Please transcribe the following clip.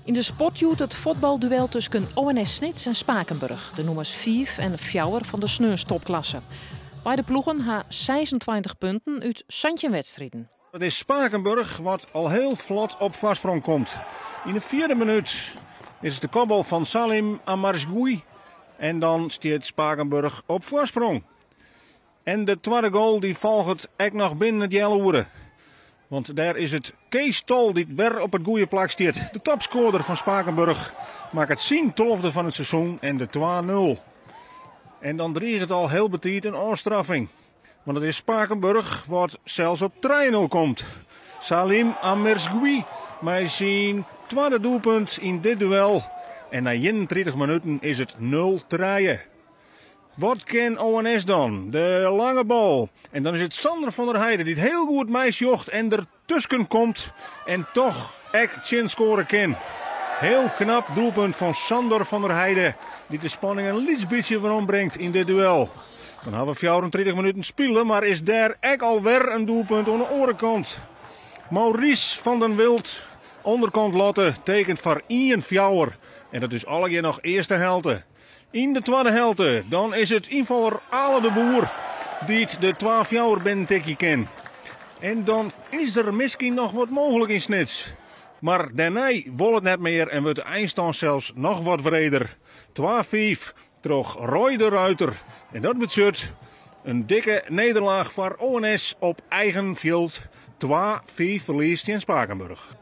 In de sport het voetbalduel tussen ONS Snits en Spakenburg, de nummers 5 en 4 van de sneeuwstopklasse. Beide ploegen hebben 26 punten uit 17 wedstrijden. Het is Spakenburg wat al heel vlot op voorsprong komt. In de 4e minuut is het de kopbal van Salim Amarzgoui. En dan staat Spakenburg op voorsprong. En de tweede goal die volgt ook nog binnen het jelle uren. Want daar is het Kees Tol die weer op het goede plak staat. De topscorer van Spakenburg maakt het 10-12e van het seizoen en de 2-0. En dan dreigt het al heel betiet een afstraffing. Want het is Spakenburg wat zelfs op 3-0 komt. Salim Amarzgoui met zijn tweede doelpunt in dit duel. En na 31 minuten is het 0-3. Wat kan ONS dan? De lange bal. En dan is het Sander van der Heijden die het heel goed meisjocht en er tussen komt. En toch echt chin scoren kan. Heel knap doelpunt van Sander van der Heijden. Die de spanning een liets beetje waarom brengt in dit duel. Dan hebben we 34 minuten spelen, maar is daar echt alweer een doelpunt aan de orenkant. Maurice van den Wild, onderkant Lotte, tekent voor 1-4. En dat is alle keer nog eerste helte. In de tweede helte, dan is het invaller Ale de Boer die het de 12-4 binnentikje kan. En dan is er misschien nog wat mogelijk in Snits. Maar daarna wil het net meer en wordt de eindstand zelfs nog wat breder. 2-5 terug Roy de Ruiter. En dat betekent een dikke nederlaag voor ONS op eigen veld. 2-4 verliest in Spakenburg.